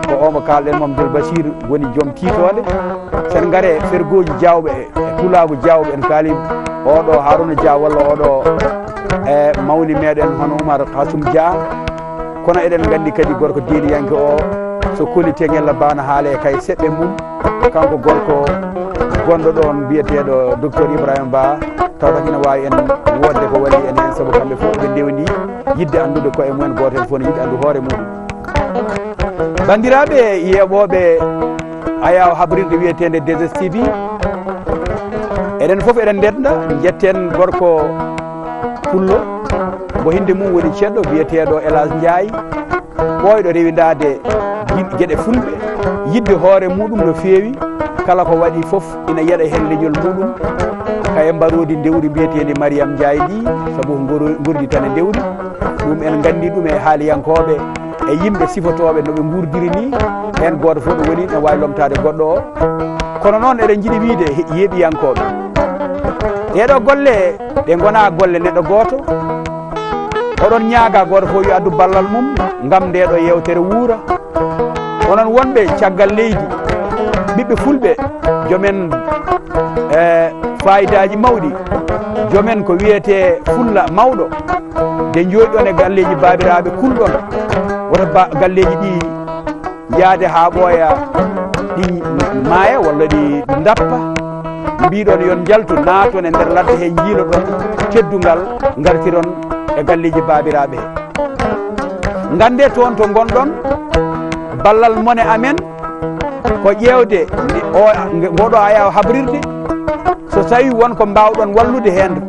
ko omo kalɗen Mouhamadoul Bachir woni joom titode sen gaare fergoji Diawɓe e tulagu Diawɓe en kaali oɗo Harouna Dia walla oɗo e mawni meɗen hono Oumar Hassoum Dia kono eɗen gandi kadi gorko diiniyanke o so kolite ngella bana haale kay seɓɓe mum kanko gorko gonɗo ɗon biyeteɗo docteur Ibrahima Ba tawta ina wawi en wodde ko waɗi en hen saabu kamɓe fof ɓe ndewni yidde andude koye mumen goto hen fof ne yiɗi andu hoore muɗum bandiraɓe yeeɓoɓe ayaw habrirde wiyetede 2STV eɗen fof eɗen ndenda jetten gorko pullo mo hinde mum woni ceɗɗo biyeteɗo Elage Ndiaye ɓoyɗo rewidade gueɗe fulɓe yidde hoore muɗum no feewi kala ko waɗi foof ina yeeɗa hen leñol muɗum kaye mbarodi ndewri mbiyetedi Mariame Ndiaye ɗi saabu gurdi tan e ndewri ɗum en gandi ɗum e haaliyankoɓe e yimɓe sifotoɓe noɓe gurdiri ni hen goto fof ɗo woni ne wawi lomtade goɗɗo o kono noon eɗen jiiɗi wiide yeeɓiyankoɓe ɗeɗo golle ɗe gona golle neɗɗo goto oɗon ñaaga goto fof yo addu ballal mum gam ndeɗo yewtere wuura onon wonɓe caggal leydi ɓiɓɓe fulɓe jomen fayidaji mawɗi jomen ko wiyete fulla mawɗo de jooɗiɗon e galleji babiraɓe kulɗon woto galleji ɗi yaade ha ɓooya ɗi maaya walla ɗi dappa mbiɗon yon jaltu naaton e nder ladde he jiilo ɗon teddungal gartiron e galleji babiraɓe he gande toon to gonɗon ballal mone amen ko ƴewde ngoɗo ayaw habrirde so tawi wonko mbawɗon wallude hen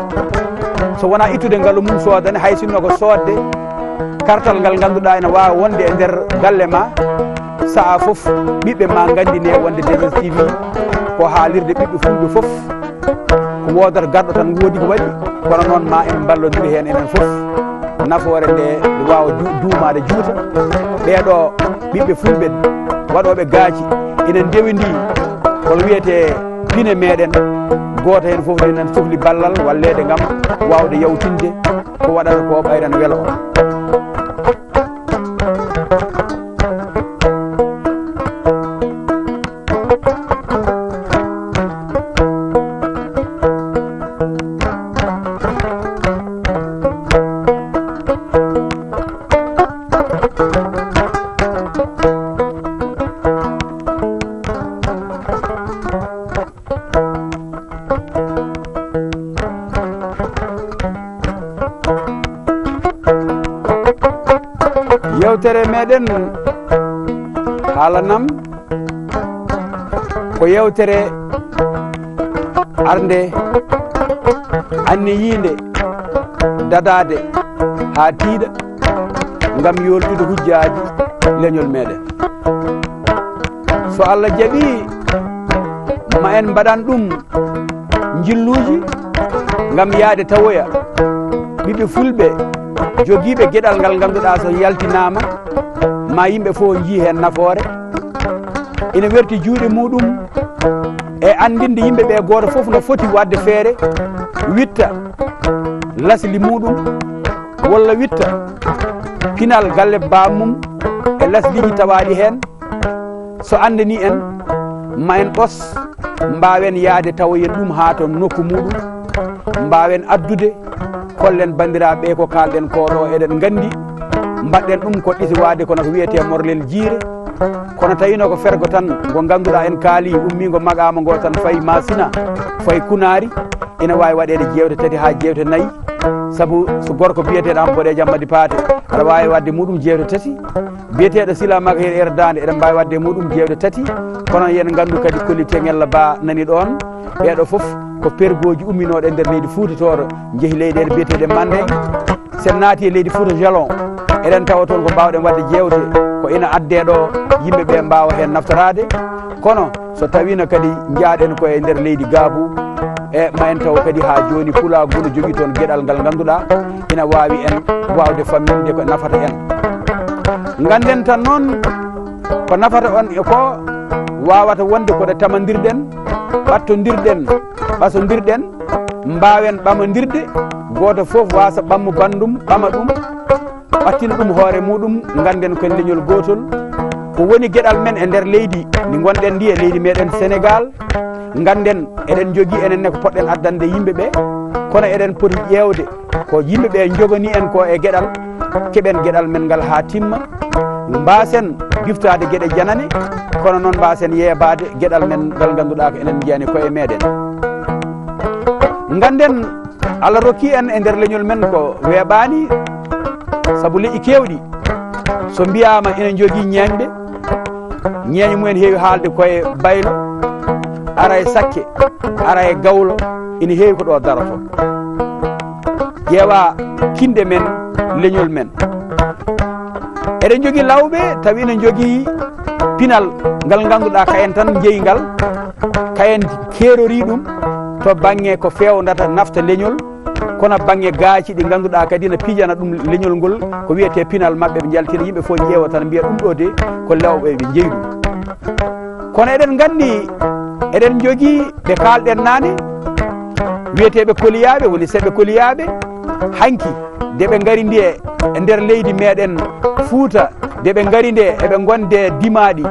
so wona ittude ngaalu mum soodane hay sinno ko soodde kartal ngal ganduɗa ene wawa wonde e nder galle ma saaha foof ɓiɓɓe ma gandine wonde 2STV ko haalirde ɓiɓɓe fulɓe foof ko wodata garɗo tan woodi ko waɗi kono noon ma en ballodiri hen enen foof nafoore nde wawa duumade juuta ɓeɗo ɓiɓɓe fulɓe waɗoɓe gaaci ina ndewindi kono wiyete pine meɗen goto hen foof enen sohli ballal wallede gam wawde yawtinde ko waɗata ko ɓayran weelo o yewtere meɗen haalanam ko yewtere arde anniyinde dadade ha tiiɗa gam yolɗude hujjaji leñol meɗen so Allah jaaɓi ma en mbaɗan ɗum jilluji gam yaade tawoya ɓiɓɓe fulɓe jogiiɓe gueɗal ngal ganduɗa so yaltinama ma yimɓe fof jii hen nafoore ina werti juuɗe muɗum e andinde yimɓeɓe goto foof no foti wadde feere witta lasli muɗum walla witta pinal galle bamum e lasliji tawaɗi hen so andani en ma en ɓos mbawen yaade tawoyen ɗum ha to nokku muɗum mbawen addude kollen bandiraɓe ko kalɗen koɗo eɗen gandi mbaɗɗen ɗum ko ɗisi wade kono ko wiyete morlel jiire kono tawino ko fergo tan ngo ganduɗa en kaali ummigo maqama ngo tan fayi masina fayi kunari ina wawi waɗede jewte tati ha jewte nayyi saabu so gorko biyeteɗo Ampodé Jammadi Paté aɗa wawi wadde muɗum jewte tati biyeteɗo Sila Maga hen erdade eɗen mbawi wadde muɗum jewte tati kono yen gandu kadi Kollité Ngella Ba nani ɗon ɓeɗo foof ko pergoji umminoɗe e nder leydi Fouta toro jeehi leyɗele biyeteɗe Mandé sen naati e leydi Fouta Jalon eɗen tawa toon ko mbawɗen wadde jewte ko ina adde ɗo yimɓeɓe mbawa hen naftorade kono so tawino kadi jaaɗen koye nder leydi Gabou e ma en taw kadi ha joni Pulagou no jogui toon gueɗal ngal ganduɗa ina wawi en wawde famminde ko nafata en ganden tan noon ko nafata on e ko wawata wonde koɗe tamadirɗen ɓattodirɗen ɓasodirɗen mbawen ɓamadirde goto foof wasa ɓammu bandum ɓama ɗum ɓattina ɗum hoore muɗum ganden ko leñol gotol ko woni gueɗal men e nder leydi ndi gonɗen ndi e leydi meɗen Sénégal ganden eɗen jogui enenne ko poɗɗen addande yimɓeɓe kono eɗen poti ƴewde ko yimɓeɓe jogani en ko e gueɗal keɓen gueɗal men ngal ha timma mbasen giftade gueɗe janane kono noon mbasen yeebade gueɗal men ngal ganduɗa ko enen jiyani koye meɗen ganden Allah rokki en e nder leñol men ko weeɓani saabu leƴƴi kewɗi so mbiyama ene jogui ñeñɓe ñeeño mumen heewi haalde koye baylo ara e sakke ara e gawlo ina heewi ko ɗo daroto ƴeewa kinde men leñol men eɗen jogui lawɓe tawi ene jogui pinal ngal ganduɗa kayen tan jeeyi ngal kayen keerori ɗum to banggue ko fewdata nafta leñol kono banggue gaaci ɗi ganduɗa kadi ne pijana ɗum leñol ngol ko wiyete pinal mabɓe ɓe jaltina yimɓe fof ƴeewa tan mbiya ɗum ɗo de ko lawɓe ɓe jeeyi ɗum kono eɗen gandi eɗen jogui ɓe kalɗen nane wiyeteɓe koliyaɓe woni seɓe koliyaɓe hanki deɓe gari ndi e nder leydi meɗen Fouta deɓe gari nde eɓe gonde dimaɗi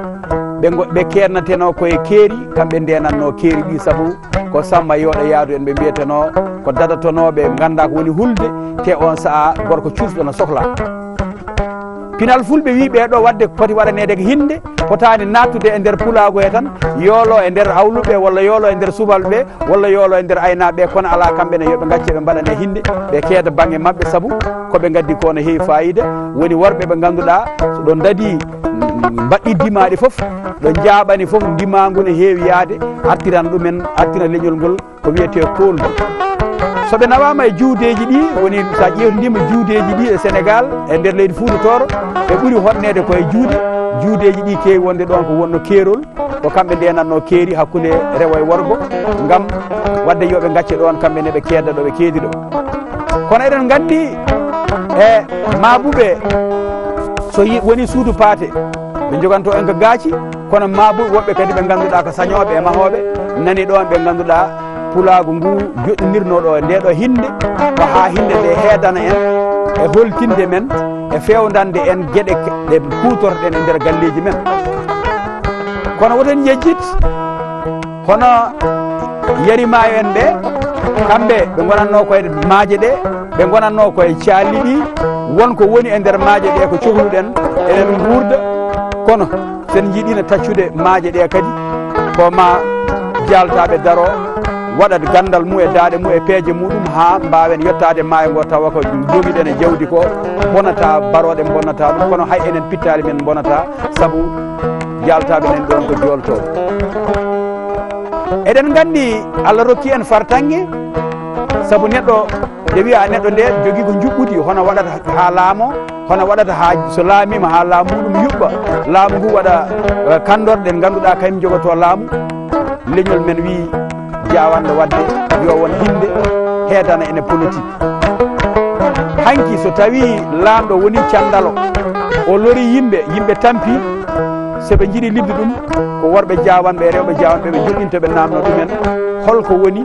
ɓe kernateno koye keeri kamɓe ndenanno keeri ɗi saabu ko samma yooɗa yaadu en ɓe mbiyeteno ko dadatonoɓe ganda ko woni hulde te on saaha gorko cuusɗo no sohla pinal fulɓe wi ɓeɗo wadde poti waɗanede ko hinde potani nattude e nder pulago he tan yoolo e nder hawluɓe walla yoolo e nder subalɓe walla yoolo e nder aynaɓe kono ala kamɓene yooɓe gacce ɓe mbaɗane hinde ɓe keeda banggue mabɓe saabu koɓe gaddi ko no heewi fayida woni worɓe ɓe ganduɗa so ɗo daadi mbaɗɗi dimaɗi foof ɗo jaaɓani foof ndimagu ne heewi yaade artiran ɗumen artira leñol ngol ko wiyete koldu soɓe nawama e juudeji ɗi woni sa ƴewtidima juudeji ɗi e Sénégal e nder leydi Fouta Tooro ɓe ɓuuri hotnede koye juudeji ɗi keewi wonde ɗon ko wonno keerol ko kamɓe ndenanno keeri hakkude rewo e worgo gam wadde yooɓe gacce ɗon kamɓene ɓe keedda ɗo ɓe keedi ɗo kono eɗen gandi e mabuɓe so woni suudu paate ɓe joganto en ko gaaci kono mabuɓe woɓɓe kadi ɓe ganduɗa ko sañoɓe e mahoɓe nani ɗon ɓe ganduɗa pulago ngu joɗɗinirnoɗo e ndeɗo hinde ko ha hinde nde heedana en e holtinde men e fewdande en gueɗe ɗe kutorɗen e nder galleji men kono woten yejjit hono yarimayo en ɓe kamɓe ɓe gonanno koye maaje ɗe ɓe gonanno koye calli ɗi wonko woni e nder maaje ɗe ko cohluɗen eɗen guurda kono sen jiiɗino taccude maaje ɗe kadi ko ma jaltaɓe daro waɗat gandal mum e daaɗe mum e peeje muɗum ha mbawen yettade maayo ngo tawa ko joguiɗen e jawdi ko bonata baroɗe bonnata ɗum kono hay enen pittali men bonata saabu jaltaɓe nen ɗon ko joltoɓe eɗen gandi Allah rokki en fartangue saabu neɗɗo nde wiya neɗɗo nde jogui ko juɓɓudi hono waɗata ha laamo hono waɗata ha so laamima ha laamu muɗum yuɓɓa laamu ngu waɗa kandorɗe ganduɗa kañum jogoto laamu leñol men wi jawande wadde yo won hinde heedana ene politique hanki so tawi laamɗo woni candalo o lori yimɓe tampi soɓe jiiɗi lidde ɗum ko worɓe jawanɓe e rewɓe jawanɓe ɓe joɗɗintoɓe namno ɗumen holko woni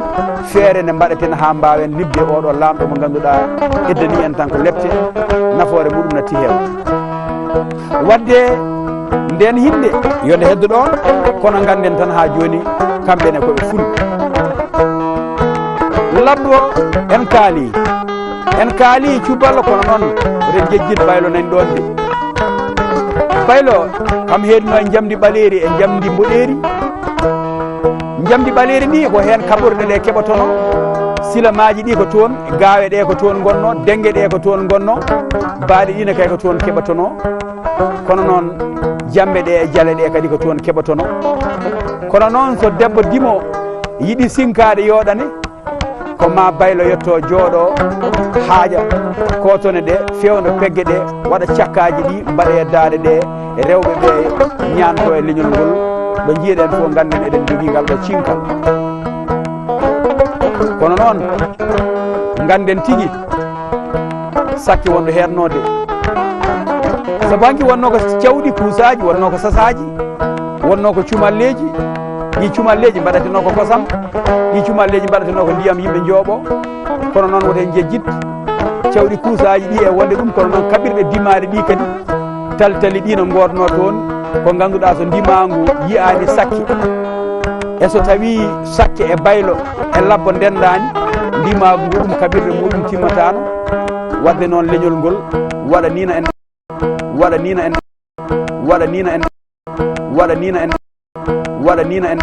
feere nde mbaɗeten ha mbawen libde oɗo laamɗo mo ganduɗa eddani en tan ko lepte nafoore muɗum natti heew wadde nden hinde yonde heddo ɗon kono ganden tan ha joni kamɓene koɓe fulɓe labbo en kaali cuballo kono noon oɗen jejjid baylo nani ɗon de baylo kam heedino e jamdi ɓaleri e jamdi mboɗeri jamdi ɓaleri ndi ko hen kaɓorɗe ɗe keɓotono silamaji ɗi ko toon gawe ɗe ko toon gonno dengue ɗe ko toon gonno baaɗi ɗine kay ko toon keɓotono kono noon jambe ɗe e jale ɗe kadi ko toon keɓotono kono noon so debbo dimo yiɗi sinkade yoɗane ko ma baylo yetto jooɗo haaƴa kotone ɗe fewno pegge ɗe waɗa cakkaji ɗi mbaɗe daade ɗe rewɓe ɓe ñanto e leñol ngol ɗo jiiɗen fof ganden eɗen jogui ngal ɗo cinkal kono noon ganden tigui sakki wonɗo heernode sabu hanki wonno ko cawɗi kuusaji wonno ko sasaji wonno ko cumalleji ɗi cumalleji mbaɗateno ko kosam ɗi cumalleji mbaɗateno ko ndiyam yimɓe jooɓo kono noon woten jejjit cawɗi kuusaji ɗi e wonde ɗum kono noon kaɓirɗe dimaɗe ɗi kadi talitali ɗi no gordno toon ko ganduɗa so ndimagu yiyani sakki e so tawi sakke e baylo e labbo ndendani ndima ngurum kabirde muɗum timmatano wadde noon leñol ngol waɗa nina en waɗa nina en waɗa nina en waɗa nina en waɗa nina en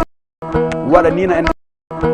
waɗa nina en